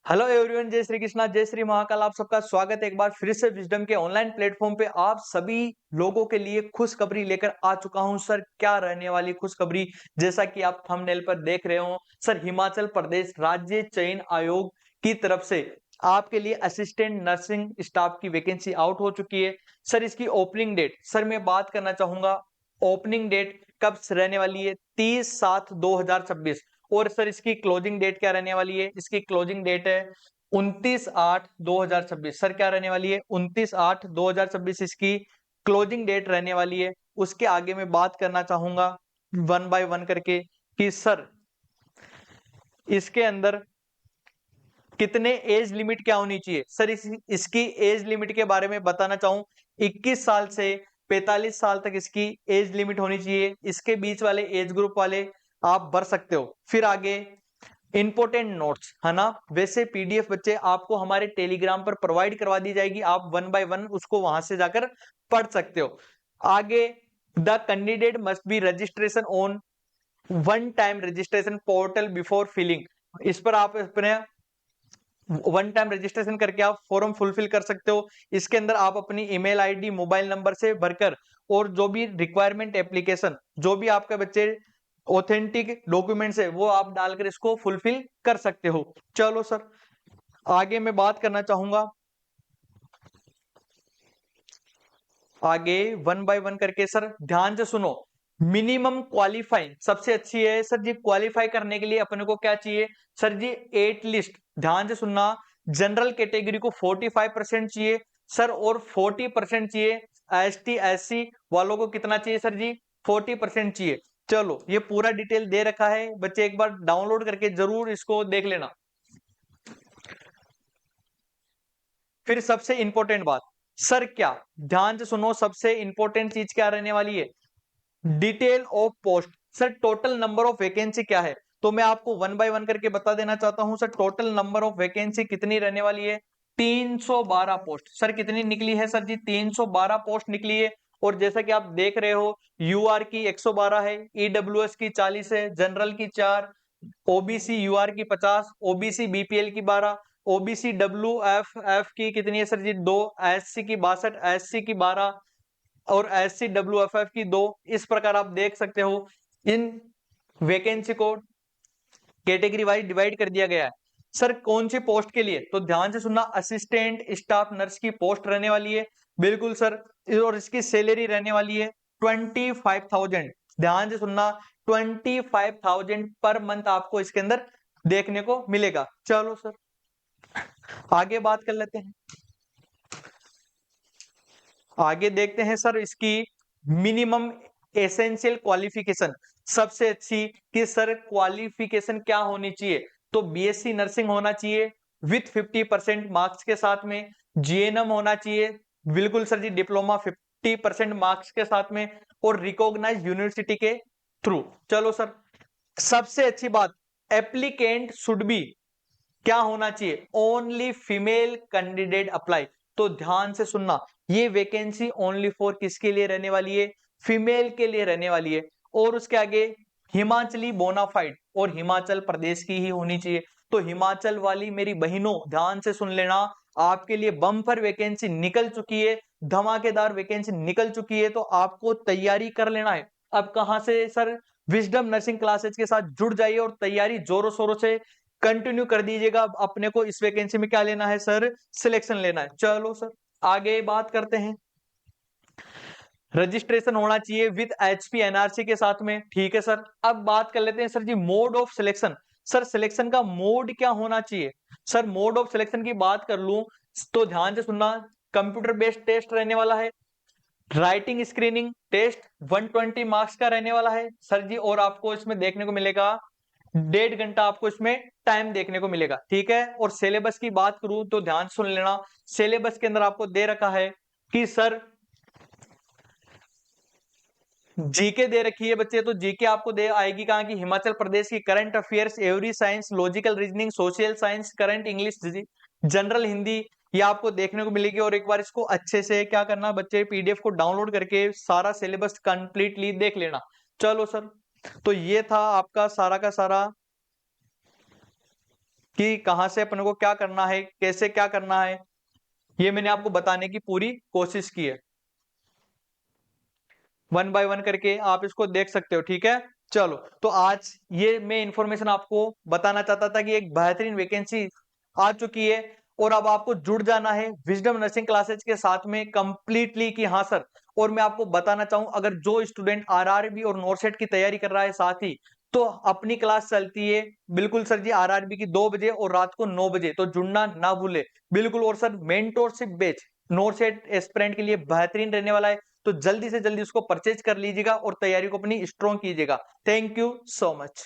Hello everyone, जय श्री कृष्णा, जय श्री महाकाल। आप सबका स्वागत है एक बार फिर से विजडम के ऑनलाइन प्लेटफॉर्म पे। आप सभी लोगों के लिए खुशखबरी लेकर आ चुका हूं। सर, क्या रहने वाली खुशखबरी? जैसा कि आप थंबनेल पर देख रहे हो सर, हिमाचल प्रदेश राज्य चयन आयोग की तरफ से आपके लिए असिस्टेंट नर्सिंग स्टाफ की वैकेंसी आउट हो चुकी है। सर, इसकी ओपनिंग डेट, सर मैं बात करना चाहूंगा ओपनिंग डेट कब रहने वाली है? 30/7/2026। और सर, इसकी क्लोजिंग डेट क्या रहने वाली है? इसकी क्लोजिंग डेट है 29/8/2026। सर, क्या रहने वाली है? 29/8/2026 इसकी क्लोजिंग डेट रहने वाली है। उसके आगे मैं बात करना चाहूंगा वन बाय वन करके कि सर इसके अंदर कितने एज लिमिट क्या होनी चाहिए। सर, इसकी एज लिमिट के बारे में बताना चाहूं, 21 साल से 45 साल तक इसकी एज लिमिट होनी चाहिए। इसके बीच वाले एज ग्रुप वाले आप भर सकते हो। फिर आगे इंपोर्टेंट नोट्स है ना, वैसे पीडीएफ बच्चे आपको हमारे टेलीग्राम पर प्रोवाइड करवा दी जाएगी। आप वन बाय वन उसको वहां से जाकर पढ़ सकते हो। आगे, the candidate must be registration on one time registration portal before filling. इस पर आप अपने वन टाइम रजिस्ट्रेशन करके आप फॉर्म फुलफिल कर सकते हो। इसके अंदर आप अपनी ईमेल आईडी, मोबाइल नंबर से भरकर और जो भी रिक्वायरमेंट एप्लीकेशन, जो भी आपके बच्चे ऑथेंटिक डॉक्यूमेंट्स है वो आप डालकर इसको फुलफिल कर सकते हो। चलो सर, आगे मैं बात करना चाहूंगा, आगे वन बाय वन करके। सर ध्यान से सुनो, मिनिमम क्वालिफाइंग सबसे अच्छी है सर जी। क्वालिफाई करने के लिए अपने को क्या चाहिए सर जी? 8 लिस्ट। ध्यान से सुनना, जनरल कैटेगरी को 45% चाहिए सर, और 40% चाहिए एसटी एससी वालों को। कितना चाहिए सर जी? 40% चाहिए। चलो, ये पूरा डिटेल दे रखा है बच्चे, एक बार डाउनलोड करके जरूर इसको देख लेना। फिर सबसे इंपॉर्टेंट बात सर, क्या ध्यान से सुनो, सबसे इंपॉर्टेंट चीज क्या रहने वाली है? Detail of post. Sir, total number of vacancy क्या है? तो मैं आपको वन बाय वन करके बता देना चाहता हूं। Sir, total number of vacancy कितनी रहने वाली है? 312 पोस्ट। सर, कितनी निकली है सर जी? 312 पोस्ट निकली है। और जैसा कि आप देख रहे हो, यूआर की 112 है, ईडब्ल्यूएस की 40 है, जनरल की 4, ओबीसी यूआर की 50, ओबीसी बीपीएल की 12, ओबीसी डब्ल्यू एफ एफ की कितनी है सर जी? 2, एससी की 62, एससी की 12 और एससी डब्ल्यू एफ एफ की 2। इस प्रकार आप देख सकते हो इन वैकेंसी को कैटेगरी वाइज डिवाइड कर दिया गया है। सर, कौन सी पोस्ट के लिए? तो ध्यान से सुनना, असिस्टेंट स्टाफ नर्स की पोस्ट रहने वाली है। बिल्कुल सर। और इसकी सैलरी रहने वाली है 25,000। ध्यान से सुनना, 25,000 पर मंथ आपको इसके अंदर देखने को मिलेगा। चलो सर, आगे बात कर लेते हैं। आगे देखते हैं सर, इसकी मिनिमम एसेंशियल क्वालिफिकेशन सबसे अच्छी कि सर क्वालिफिकेशन क्या होनी चाहिए? तो बीएससी नर्सिंग होना चाहिए विथ 50% मार्क्स के साथ में। जीएनएम होना चाहिए, बिल्कुल सर जी, डिप्लोमा 50% मार्क्स के साथ में, और रिकॉग्नाइज यूनिवर्सिटी के थ्रू। चलो सर, सबसे अच्छी बात, एप्लीकेंट शुड बी क्या होना चाहिए? Only female candidate apply. तो ध्यान से सुनना, ये वैकेंसी ओनली फॉर किसके लिए रहने वाली है? फीमेल के लिए रहने वाली है। और उसके आगे हिमाचली बोनाफाइड और हिमाचल प्रदेश की ही होनी चाहिए। तो हिमाचल वाली मेरी बहनों ध्यान से सुन लेना, आपके लिए बम्पर वैकेंसी निकल चुकी है, धमाकेदार वैकेंसी निकल चुकी है। तो आपको तैयारी कर लेना है। अब कहां से सर? विजडम नर्सिंग क्लासेज के साथ जुड़ जाइए और तैयारी जोरों शोरों से कंटिन्यू कर दीजिएगा। अब अपने को इस वैकेंसी में क्या लेना है सर? सिलेक्शन लेना है। चलो सर, आगे बात करते हैं। रजिस्ट्रेशन होना चाहिए विद एचपी एनआरसी के साथ में। ठीक है सर, अब बात कर लेते हैं sir ji mode of selection. Sir, selection का मोड क्या होना चाहिए? सर, मोड ऑफ सिलेक्शन की बात कर लूं तो ध्यान से सुनना, कंप्यूटर बेस्ड टेस्ट रहने वाला है। राइटिंग स्क्रीनिंग टेस्ट 120 मार्क्स का रहने वाला है सर जी। और आपको इसमें देखने को मिलेगा 1.5 घंटा, आपको इसमें टाइम देखने को मिलेगा। ठीक है। और सिलेबस की बात करूं तो ध्यान सुन लेना, सिलेबस के अंदर आपको दे रखा है कि सर जीके दे रखी है बच्चे। तो जीके आपको दे आएगी कहां की? हिमाचल प्रदेश की। Current affairs, every science, logical reasoning, social science, current English, general Hindi, ये आपको देखने को मिलेगी। और एक बार इसको अच्छे से क्या करना बच्चे, पीडीएफ को डाउनलोड करके सारा सिलेबस कंप्लीटली देख लेना। चलो सर, तो ये था आपका सारा का सारा कि कहां से अपने को क्या करना है, कैसे क्या करना है, ये मैंने आपको बताने की पूरी कोशिश की है। वन बाय वन करके आप इसको देख सकते हो, ठीक है। चलो, तो आज ये मैं इंफॉर्मेशन आपको बताना चाहता था कि एक बेहतरीन वैकेंसी आ चुकी है और अब आपको जुड़ जाना है विजडम नर्सिंग क्लासेज के साथ में कंप्लीटली कि हाँ सर। और मैं आपको बताना चाहूं, अगर जो स्टूडेंट आरआरबी और नॉरसेट की तैयारी कर रहा है साथ ही, तो अपनी क्लास चलती है बिल्कुल सर जी आरआरबी की 2 बजे और रात को 9 बजे, तो जुड़ना ना भूले बिल्कुल। और sir mentorship batch NORCET aspirant के लिए बेहतरीन रहने वाला है, तो जल्दी से जल्दी उसको परचेज कर लीजिएगा और तैयारी को अपनी स्ट्रॉन्ग कीजिएगा। Thank you so much.